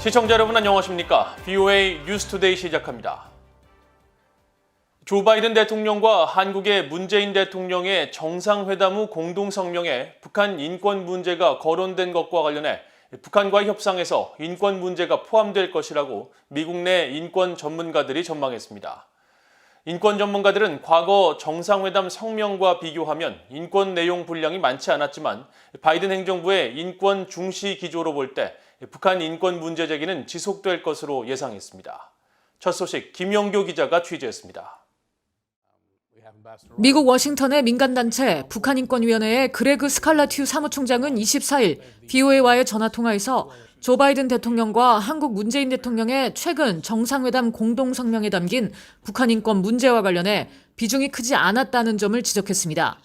시청자 여러분 안녕하십니까? VOA 뉴스투데이 시작합니다. 조 바이든 대통령과 한국의 문재인 대통령의 정상회담 후 공동성명에 북한 인권 문제가 거론된 것과 관련해 북한과의 협상에서 인권 문제가 포함될 것이라고 미국 내 인권 전문가들이 전망했습니다. 인권 전문가들은 과거 정상회담 성명과 비교하면 인권 내용 분량이 많지 않았지만 바이든 행정부의 인권 중시 기조로 볼 때 북한 인권 문제 제기는 지속될 것으로 예상했습니다. 첫 소식 김영교 기자가 취재했습니다. 미국 워싱턴의 민간단체 북한인권위원회의 그레그 스칼라튜 사무총장은 24일 VOA와의 전화통화에서 조 바이든 대통령과 한국 문재인 대통령의 최근 정상회담 공동성명에 담긴 북한인권 문제와 관련해 비중이 크지 않았다는 점을 지적했습니다.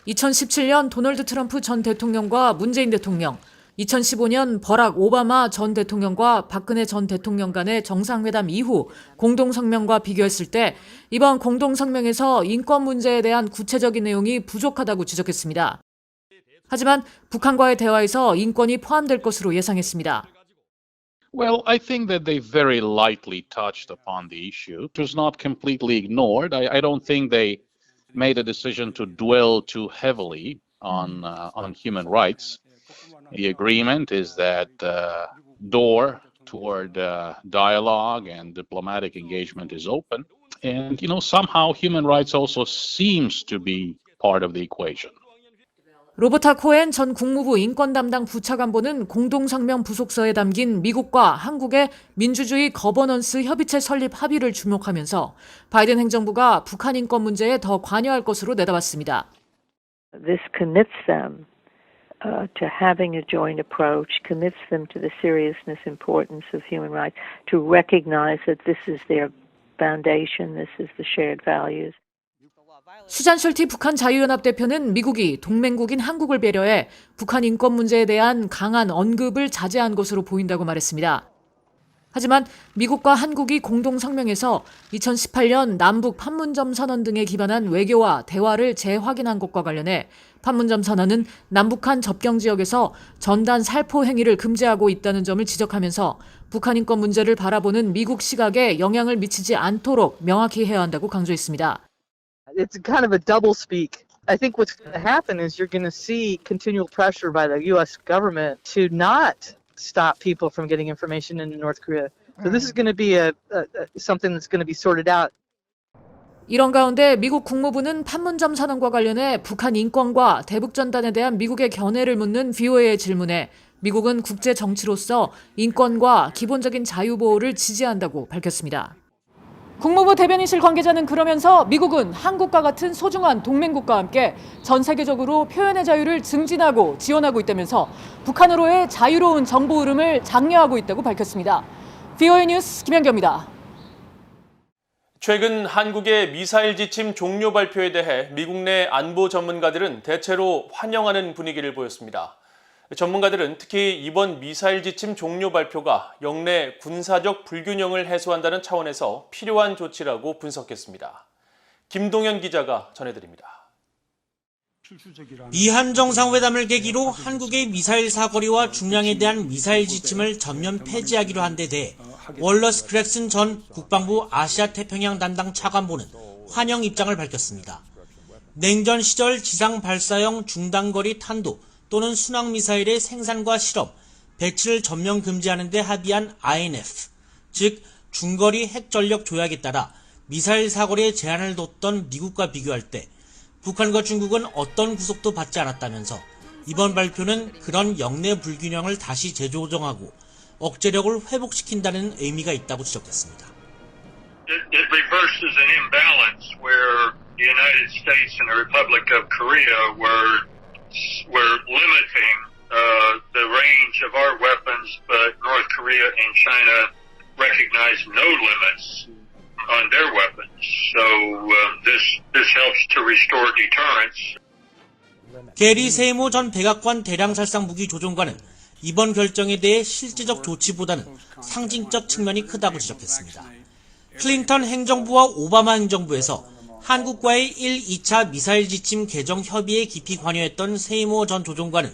2017년 도널드 트럼프 전 대통령과 문재인 대통령, 2015년 버락 오바마 전 대통령과 박근혜 전 대통령 간의 정상회담 이후 공동성명과 비교했을 때 이번 공동성명에서 인권 문제에 대한 구체적인 내용이 부족하다고 지적했습니다. 하지만 북한과의 대화에서 인권이 포함될 것으로 예상했습니다. Well, I think that they very lightly touched upon the issue. It was not completely ignored. I don't think they made a decision to dwell too heavily on human rights. The agreement is that the door toward dialogue and diplomatic engagement is open. And, somehow human rights also seems to be part of the equation. 로버타 코엔 전 국무부 인권 담당 부차관보는 공동성명 부속서에 담긴 미국과 한국의 민주주의 거버넌스 협의체 설립 합의를 주목하면서 바이든 행정부가 북한 인권 문제에 더 관여할 것으로 내다봤습니다. This commits them to having a joint approach, commits them to the seriousness, importance of human rights, to recognize that this is their foundation, this is the shared values. 수잔 셜티 북한 자유연합 대표는 미국이 동맹국인 한국을 배려해 북한 인권 문제에 대한 강한 언급을 자제한 것으로 보인다고 말했습니다. 하지만 미국과 한국이 공동성명에서 2018년 남북 판문점 선언 등에 기반한 외교와 대화를 재확인한 것과 관련해 판문점 선언은 남북한 접경 지역에서 전단 살포 행위를 금지하고 있다는 점을 지적하면서 북한 인권 문제를 바라보는 미국 시각에 영향을 미치지 않도록 명확히 해야 한다고 강조했습니다. It's kind of a doublespeak. I think what's going to happen is you're going to see continual pressure by the U.S. government to not stop people from getting information into North Korea. So this is going to be something that's going to be sorted out. 이런 가운데 미국 국무부는 판문점 선언과 관련해 북한 인권과 대북전단에 대한 미국의 견해를 묻는 VOA의 질문에 미국은 국제 정치로서 인권과 기본적인 자유보호를 지지한다고 밝혔습니다. 국무부 대변인실 관계자는 그러면서 미국은 한국과 같은 소중한 동맹국과 함께 전 세계적으로 표현의 자유를 증진하고 지원하고 있다면서 북한으로의 자유로운 정보 흐름을 장려하고 있다고 밝혔습니다. VOA 뉴스 김현경입니다. 최근 한국의 미사일 지침 종료 발표에 대해 미국 내 안보 전문가들은 대체로 환영하는 분위기를 보였습니다. 전문가들은 특히 이번 미사일 지침 종료 발표가 영내 군사적 불균형을 해소한다는 차원에서 필요한 조치라고 분석했습니다. 김동현 기자가 전해드립니다. 미한 정상회담을 계기로 한국의 미사일 사거리와 중량에 대한 미사일 지침을 전면 폐지하기로 한 데 대해 월러스 그렉슨 전 국방부 아시아 태평양 담당 차관보는 환영 입장을 밝혔습니다. 냉전 시절 지상 발사형 중단거리 탄도 또는 순항미사일의 생산과 실험, 배치를 전면 금지하는 데 합의한 INF, 즉 중거리 핵전력 조약에 따라 미사일 사거리에 제한을 뒀던 미국과 비교할 때 북한과 중국은 어떤 구속도 받지 않았다면서 이번 발표는 그런 영내 불균형을 다시 재조정하고 억제력을 회복시킨다는 의미가 있다고 지적했습니다. It reverses an imbalance where the United States and the Republic of Korea were limiting the range of our weapons, but North Korea and China recognize no limits on their weapons. So this helps to restore deterrence. 게리 세이모 전 백악관 대량살상 무기 조종관은 이번 결정에 대해 실제적 조치보다는 상징적 측면이 크다고 지적했습니다. 클린턴 행정부와 오바마 행정부에서 한국과의 1, 2차 미사일 지침 개정 협의에 깊이 관여했던 세이모 전 조종관은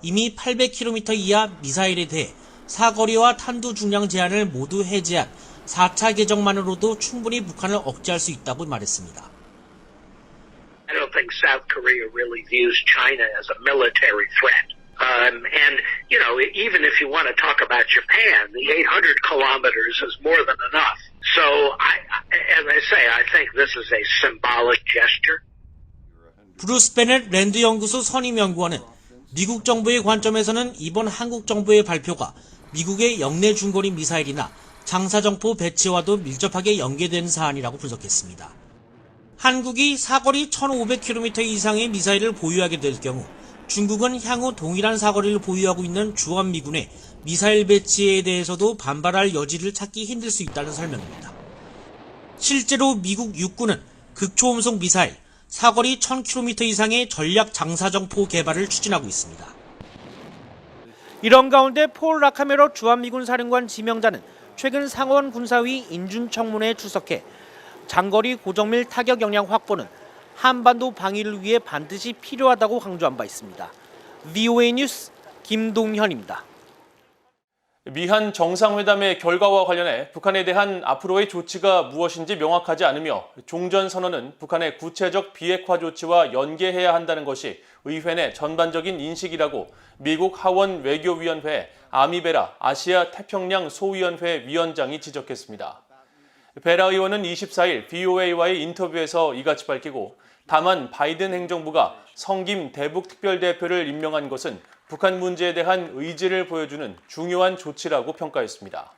이미 800km 이하 미사일에 대해 사거리와 탄두 중량 제한을 모두 해제한 4차 개정만으로도 충분히 북한을 억제할 수 있다고 말했습니다. I don't think South Korea really views China as a military threat. And, you know, even if you want to talk about Japan, the 800 kilometers is more than enough. So, as I say, I think this is a symbolic gesture. 브루스 베넷 랜드 연구소 선임 연구원은 미국 정부의 관점에서는 이번 한국 정부의 발표가 미국의 영내 중거리 미사일이나 장사정포 배치와도 밀접하게 연계된 사안이라고 분석했습니다. 한국이 사거리 1,500km 이상의 미사일을 보유하게 될 경우 중국은 향후 동일한 사거리를 보유하고 있는 주한미군의 미사일 배치에 대해서도 반발할 여지를 찾기 힘들 수 있다는 설명입니다. 실제로 미국 육군은 극초음속 미사일, 사거리 1,000km 이상의 전략 장사정포 개발을 추진하고 있습니다. 이런 가운데 폴 라카메로 주한미군 사령관 지명자는 최근 상원 군사위 인준청문회에 출석해 장거리 고정밀 타격 역량 확보는 한반도 방위를 위해 반드시 필요하다고 강조한 바 있습니다. VOA 뉴스 김동현입니다. 미한 정상회담의 결과와 관련해 북한에 대한 앞으로의 조치가 무엇인지 명확하지 않으며 종전선언은 북한의 구체적 비핵화 조치와 연계해야 한다는 것이 의회 내 전반적인 인식이라고 미국 하원 외교위원회 아미베라 아시아 태평양 소위원회 위원장이 지적했습니다. 베라 의원은 24일 VOA와의 인터뷰에서 이같이 밝히고 다만 바이든 행정부가 성김 대북 특별대표를 임명한 것은 북한 문제에 대한 의지를 보여주는 중요한 조치라고 평가했습니다.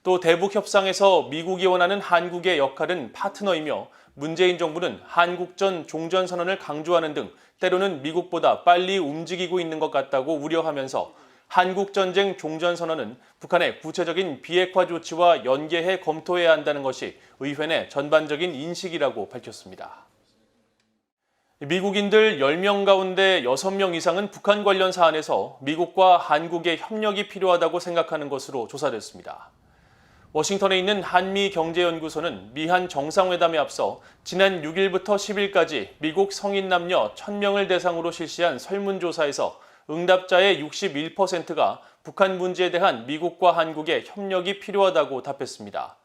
또 대북 협상에서 미국이 원하는 한국의 역할은 파트너이며 문재인 정부는 한국전 종전선언을 강조하는 등 때로는 미국보다 빨리 움직이고 있는 것 같다고 우려하면서 한국전쟁 종전선언은 북한의 구체적인 비핵화 조치와 연계해 검토해야 한다는 것이 의회 내 전반적인 인식이라고 밝혔습니다. 미국인들 10명 가운데 6명 이상은 북한 관련 사안에서 미국과 한국의 협력이 필요하다고 생각하는 것으로 조사됐습니다. 워싱턴에 있는 한미경제연구소는 미한 정상회담에 앞서 지난 6일부터 10일까지 미국 성인 남녀 1,000명을 대상으로 실시한 설문조사에서 응답자의 61%가 북한 문제에 대한 미국과 한국의 협력이 필요하다고 답했습니다.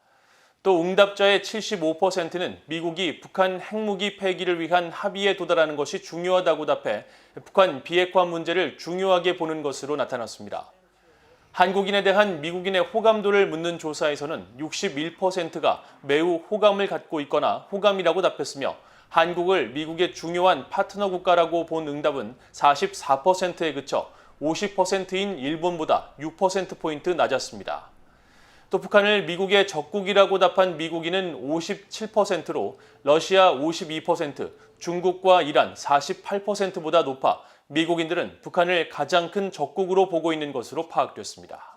또 응답자의 75%는 미국이 북한 핵무기 폐기를 위한 합의에 도달하는 것이 중요하다고 답해 북한 비핵화 문제를 중요하게 보는 것으로 나타났습니다. 한국인에 대한 미국인의 호감도를 묻는 조사에서는 61%가 매우 호감을 갖고 있거나 호감이라고 답했으며 한국을 미국의 중요한 파트너 국가라고 본 응답은 44%에 그쳐 50%인 일본보다 6%포인트 낮았습니다. 또 북한을 미국의 적국이라고 답한 미국인은 57%로 러시아 52%, 중국과 이란 48%보다 높아 미국인들은 북한을 가장 큰 적국으로 보고 있는 것으로 파악됐습니다.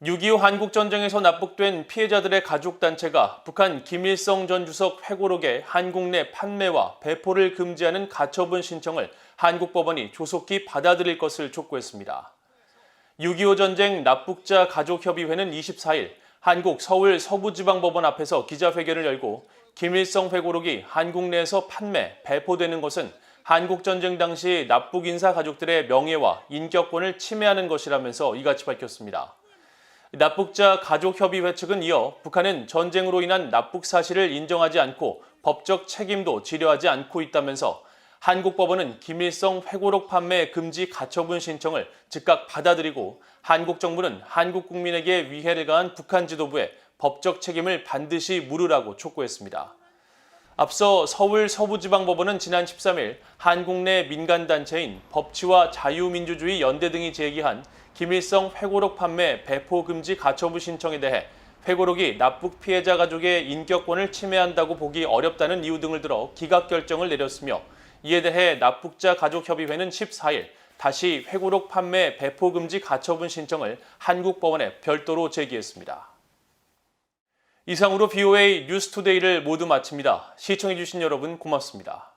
6.25 한국전쟁에서 납북된 피해자들의 가족단체가 북한 김일성 전 주석 회고록의 한국 내 판매와 배포를 금지하는 가처분 신청을 한국 법원이 조속히 받아들일 것을 촉구했습니다. 6.25 전쟁 납북자 가족협의회는 24일 한국 서울 서부지방법원 앞에서 기자회견을 열고 김일성 회고록이 한국 내에서 판매, 배포되는 것은 한국전쟁 당시 납북 인사 가족들의 명예와 인격권을 침해하는 것이라면서 이같이 밝혔습니다. 납북자 가족협의회 측은 이어 북한은 전쟁으로 인한 납북 사실을 인정하지 않고 법적 책임도 지려하지 않고 있다면서 한국 법원은 김일성 회고록 판매 금지 가처분 신청을 즉각 받아들이고 한국 정부는 한국 국민에게 위해를 가한 북한 지도부에 법적 책임을 반드시 물으라고 촉구했습니다. 앞서 서울 서부지방법원은 지난 13일 한국 내 민간단체인 법치와 자유민주주의 연대 등이 제기한 김일성 회고록 판매 배포 금지 가처분 신청에 대해 회고록이 납북 피해자 가족의 인격권을 침해한다고 보기 어렵다는 이유 등을 들어 기각 결정을 내렸으며 이에 대해 납북자 가족협의회는 14일 다시 회고록 판매 배포 금지 가처분 신청을 한국 법원에 별도로 제기했습니다. 이상으로 VOA 뉴스투데이를 모두 마칩니다. 시청해주신 여러분 고맙습니다.